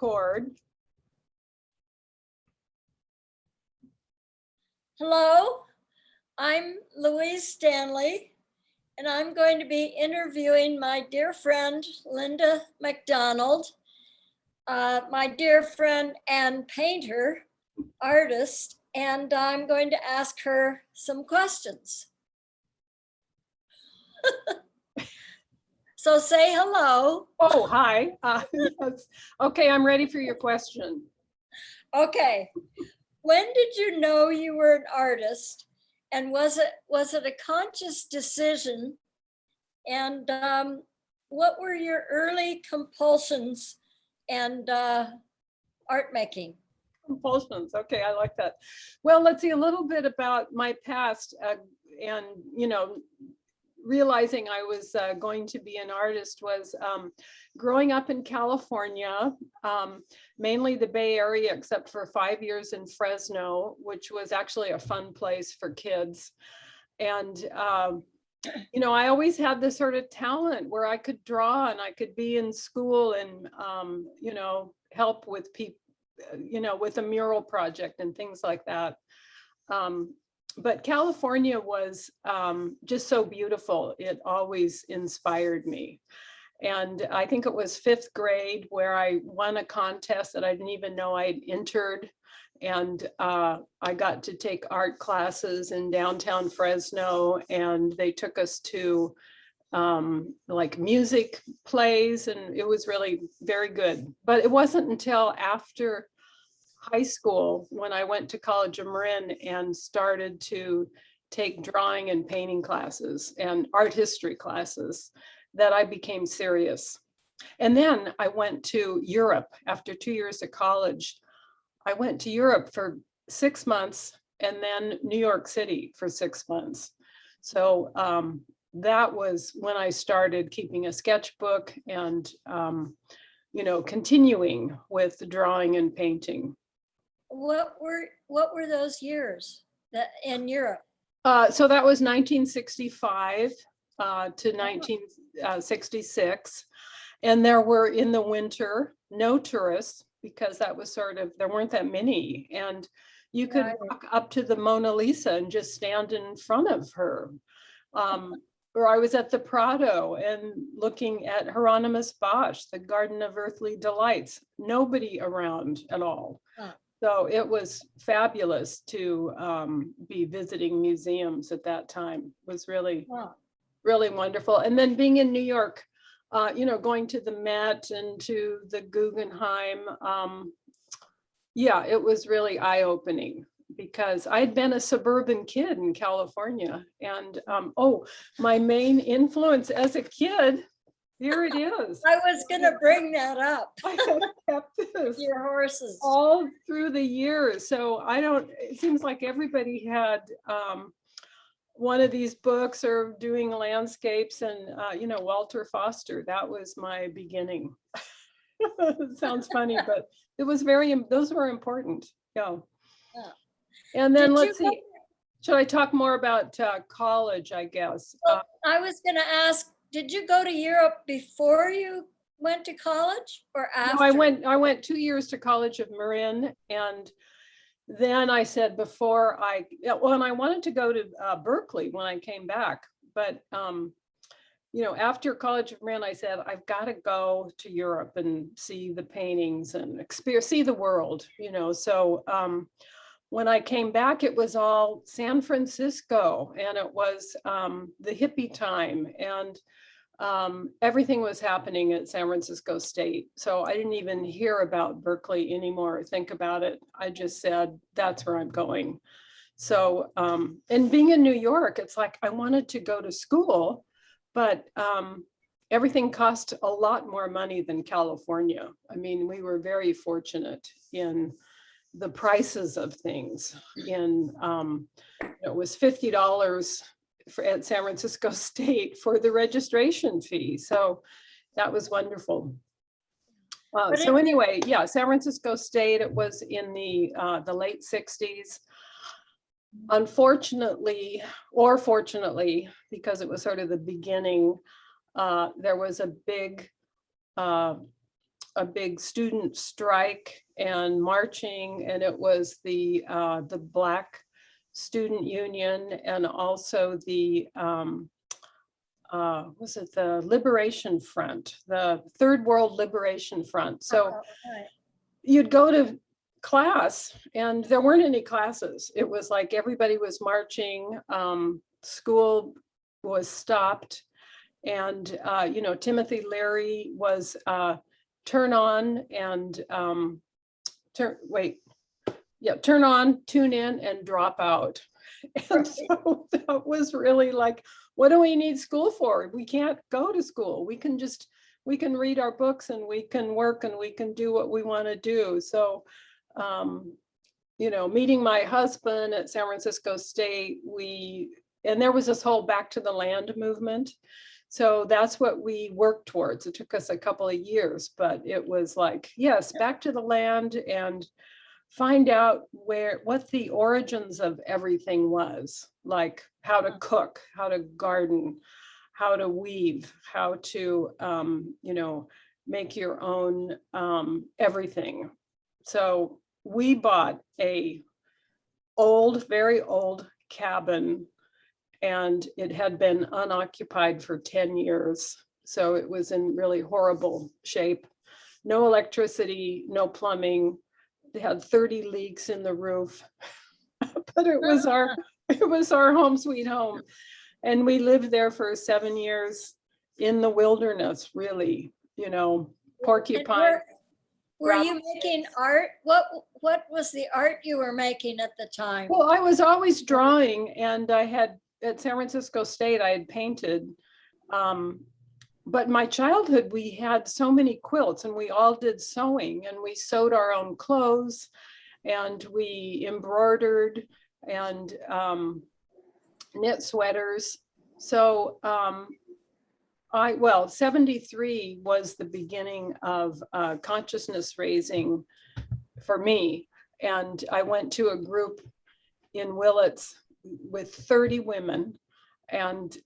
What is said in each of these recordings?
record. Hello, I'm Louise Stanley, and I'm going to be interviewing my dear friend, Linda MacDonald, my dear friend and painter, artist, and I'm going to ask her some questions. So say hello. Oh, hi. Yes. Okay, I'm ready for your question. Okay. When did you know you were an artist? And was it a conscious decision? And what were your early compulsions and art making? Compulsions. Okay, I like that. Well, let's see a little bit about my past and, realizing I was going to be an artist was growing up in California, mainly the Bay Area, except for 5 years in Fresno, which was actually a fun place for kids. And, I always had this sort of talent where I could draw and I could be in school and, help with people, with a mural project and things like that. But California was just so beautiful. It always inspired me. And I think it was 5th grade where I won a contest that I didn't even know I'd entered. And I got to take art classes in downtown Fresno, and they took us to like music plays, and it was really very good. But it wasn't until after high school when I went to College of Marin and started to take drawing and painting classes and art history classes that I became serious. And then I went to Europe after 2 years of college. I went to Europe for 6 months and then New York City for 6 months. So that was when I started keeping a sketchbook and, continuing with drawing and painting. What were those years that in Europe? So that was 1965 to 1966. And there were in the winter, no tourists because that was there weren't that many. And you could walk up to the Mona Lisa and just stand in front of her. Or I was at the Prado and looking at Hieronymus Bosch, the Garden of Earthly Delights, nobody around at all. So it was fabulous to be visiting museums at that time. It was really, really wonderful. And then being in New York, going to the Met and to the Guggenheim. It was really eye-opening because I'd been a suburban kid in California. And my main influence as a kid, here it is. I was going to bring that up. I have kept this your horses all through the years. So it seems like everybody had one of these books or doing landscapes and, Walter Foster, that was my beginning. It sounds funny, but it was those were important. Yeah. And then let's see, should I talk more about college, I guess? Well, I was going to ask, did you go to Europe before you went to college or after? No, I went 2 years to College of Marin, and then I said and I wanted to go to Berkeley when I came back, but after College of Marin, I said, I've got to go to Europe and see the paintings and see the world, so when I came back, it was all San Francisco, and it was the hippie time, and everything was happening at San Francisco State. So I didn't even hear about Berkeley anymore, or think about it. I just said, that's where I'm going. So, and being in New York, it's like I wanted to go to school, but everything cost a lot more money than California. I mean, we were very fortunate in the prices of things. It was $50 at San Francisco State for the registration fee. So that was wonderful. So anyway, San Francisco State, it was in the late 60s. Unfortunately, or fortunately, because it was sort of the beginning, there was a big a big student strike and marching, and it was the Black Student Union, and also the was it the Liberation Front, the Third World Liberation Front. So Right. you'd go to class and there weren't any classes. It was like everybody was marching, school was stopped, and you know, Timothy Leary was turn on and turn on, tune in, and drop out. And so that was really like, what do we need school for? We can't go to school. We can read our books and we can work and we can do what we want to do. So, you know, meeting my husband at San Francisco State, and there was this whole back to the land movement. So that's what we worked towards. It took us a couple of years, but it was like, yes, back to the land and find out what the origins of everything was, like how to cook, how to garden, how to weave, how to, you know, make your own everything. So we bought a very old cabin, and it had been unoccupied for 10 years. So it was in really horrible shape. No electricity, no plumbing. They had 30 leaks in the roof, but it was our home sweet home. And we lived there for 7 years in the wilderness, really, you know, porcupine. Were you making art? What was the art you were making at the time? Well, I was always drawing, and I had, at San Francisco State, I had painted. But my childhood, we had so many quilts, and we all did sewing, and we sewed our own clothes, and we embroidered and knit sweaters. So 73 was the beginning of consciousness raising for me. And I went to a group in Willits with 30 women, and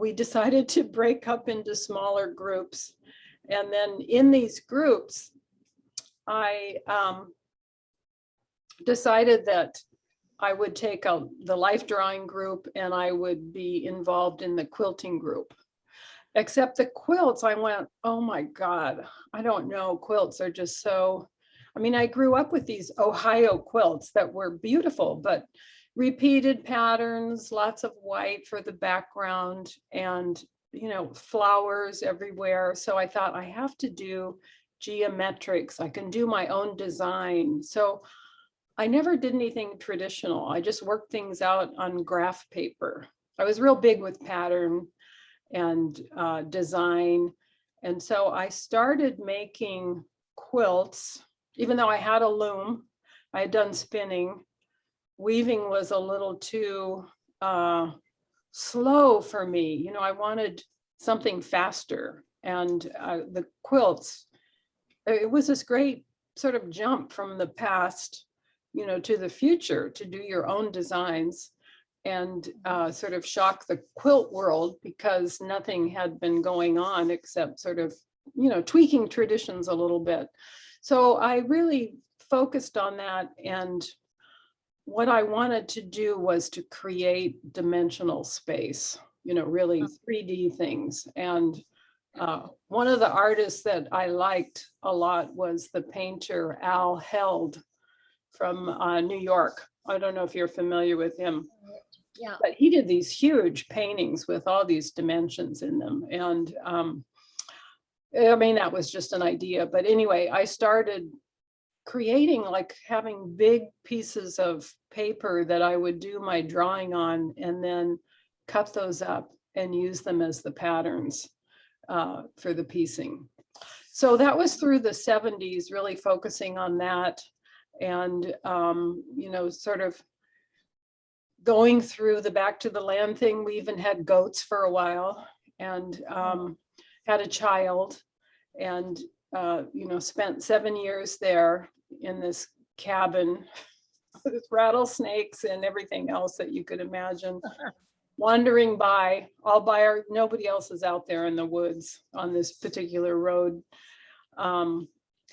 we decided to break up into smaller groups. And then in these groups, I decided that I would take the life drawing group and I would be involved in the quilting group. Except the quilts, I went, oh my God, I don't know, quilts are just so, I mean, I grew up with these Ohio quilts that were beautiful, but repeated patterns, lots of white for the background, and, you know, flowers everywhere. So I thought, I have to do geometrics. I can do my own design. So I never did anything traditional. I just worked things out on graph paper. I was real big with pattern and design. And so I started making quilts, even though I had a loom. I had done spinning. Weaving was a little too slow for me. You know, I wanted something faster. And the quilts, it was this great sort of jump from the past, you know, to the future, to do your own designs and sort of shock the quilt world, because nothing had been going on except sort of, you know, tweaking traditions a little bit. So I really focused on that. And what I wanted to do was to create dimensional space, you know, really 3D things. And one of the artists that I liked a lot was the painter Al Held from New York. I don't know if you're familiar with him. Yeah. But he did these huge paintings with all these dimensions in them. And I mean, that was just an idea. But anyway, I started creating, like having big pieces of paper that I would do my drawing on, and then cut those up and use them as the patterns for the piecing. So that was through the 70s, really focusing on that. And, you know, sort of going through the back to the land thing. We even had goats for a while, and had a child, and you know, spent 7 years there in this cabin with rattlesnakes and everything else that you could imagine, wandering by, nobody else is out there in the woods on this particular road.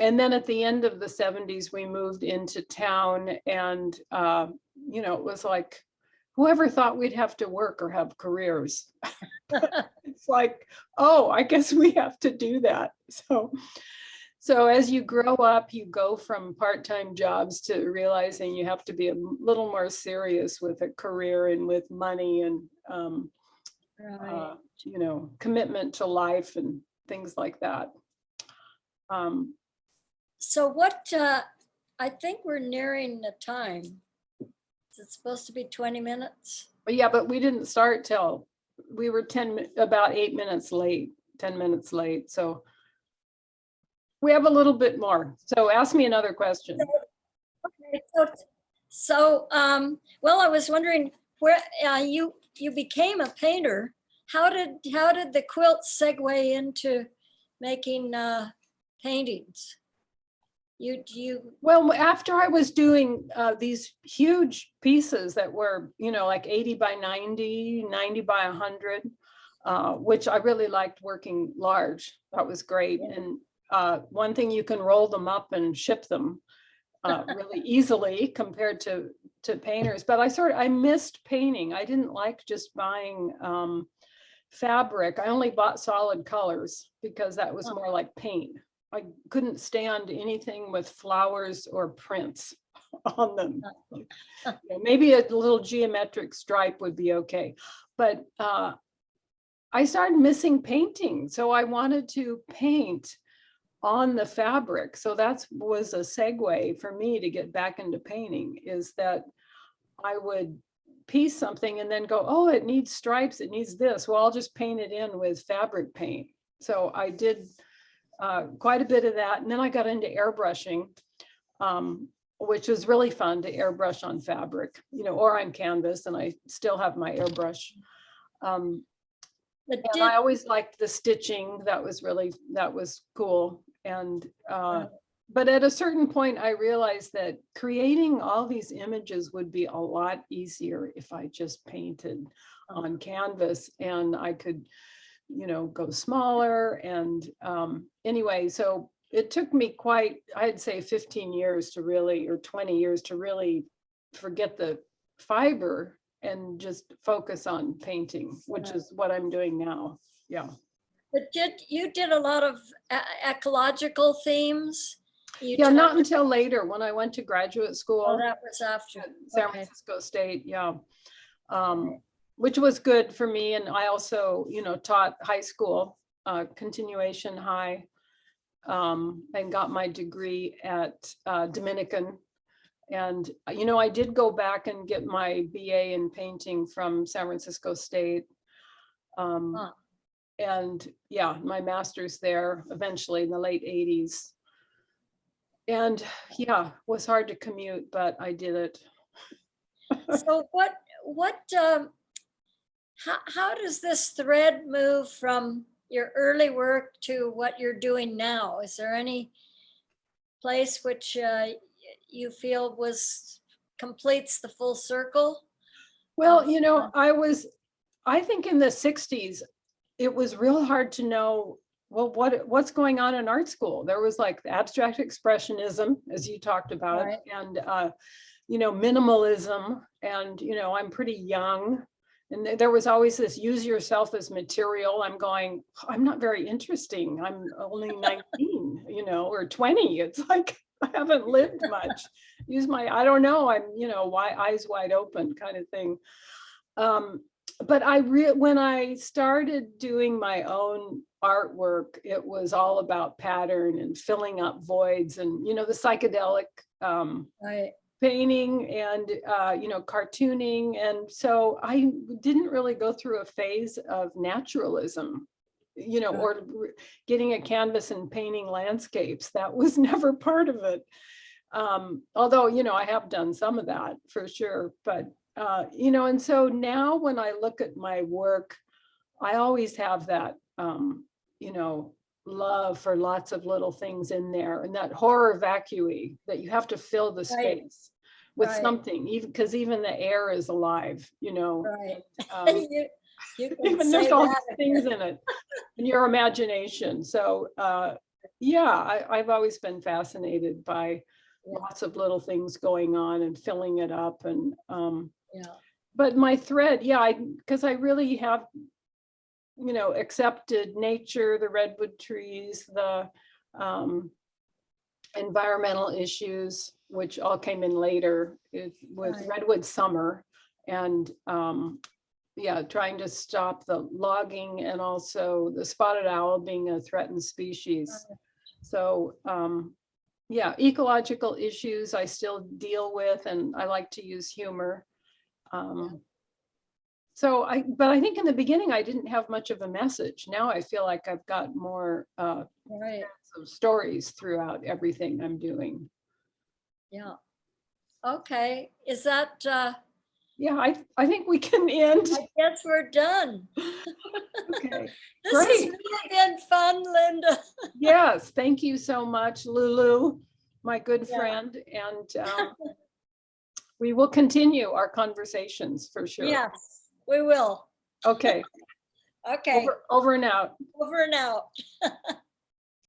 And then at the end of the 70s, we moved into town, and it was like, whoever thought we'd have to work or have careers? It's like, oh, I guess we have to do that. So as you grow up, you go from part-time jobs to realizing you have to be a little more serious with a career and with money and, Right. commitment to life and things like that. So what, I think we're nearing the time. Is it supposed to be 20 minutes? But yeah, but we didn't start till we were about 8 minutes late, 10 minutes late. So we have a little bit more. So ask me another question. Okay, so well, I was wondering where you became a painter. How did the quilt segue into making paintings? Well, after I was doing these huge pieces that were, like 80 by 90, 90 by 100, which I really liked working large. That was great. Yeah. And one thing, you can roll them up and ship them really easily compared to painters. But I missed painting. I didn't like just buying fabric. I only bought solid colors because that was more like paint. I couldn't stand anything with flowers or prints on them. Maybe a little geometric stripe would be okay. But I started missing painting. So I wanted to paint on the fabric. So that was a segue for me to get back into painting, is that I would piece something and then go, oh, it needs stripes, it needs this. Well, I'll just paint it in with fabric paint. So I did quite a bit of that. And then I got into airbrushing, which was really fun to airbrush on fabric, or on canvas. And I still have my airbrush. And I always liked the stitching. That was cool. And, but at a certain point, I realized that creating all these images would be a lot easier if I just painted on canvas, and I could, go smaller. And anyway, so it took me I'd say 15 years to really, or 20 years to really forget the fiber and just focus on painting, which is what I'm doing now. Yeah. But you did a lot of ecological themes? Yeah, not until later when I went to graduate school. Oh, that was after. San Francisco State, yeah. Which was good for me. And I also, taught high school, continuation high, and got my degree at Dominican. And, I did go back and get my BA in painting from San Francisco State. And yeah, my master's there eventually in the late 80s. And yeah, it was hard to commute, but I did it. So how does this thread move from your early work to what you're doing now? Is there any place which you feel completes the full circle? Well, I think in the 60s, it was real hard to know, well, what's going on in art school. There was like abstract expressionism, as you talked about, right. And, minimalism. And, I'm pretty young. And there was always this use yourself as material. I'm going, I'm not very interesting. I'm only 19, or 20. It's like, I haven't lived much. I don't know, I'm, eyes wide open kind of thing. But when I started doing my own artwork, it was all about pattern and filling up voids and, the psychedelic right. painting and, cartooning. And so I didn't really go through a phase of naturalism, or getting a canvas and painting landscapes. That was never part of it. Although, I have done some of that for sure. But, and so now when I look at my work, I always have that, love for lots of little things in there, and that horror vacui that you have to fill the space with something, even the air is alive, Right. You even there's all these things in it in your imagination. So yeah, I've always been fascinated by Yeah, lots of little things going on and filling it up. And yeah, but my thread, yeah, because I really have, accepted nature, the redwood trees, the um, environmental issues, which all came in later with right. redwood summer, and yeah, trying to stop the logging and also the spotted owl being a threatened species. So yeah, ecological issues I still deal with, and I like to use humor. Um, but I think in the beginning I didn't have much of a message. Now I feel like I've got more Right, of stories throughout everything I'm doing. yeah. Okay, is that, Yeah, I think we can end. I guess we're done. Okay, This has great. really been fun, Linda. Yes, thank you so much, Lulu, my good Yeah. friend. And we will continue our conversations for sure. Yes, we will. Okay, Okay, over and out. over and out.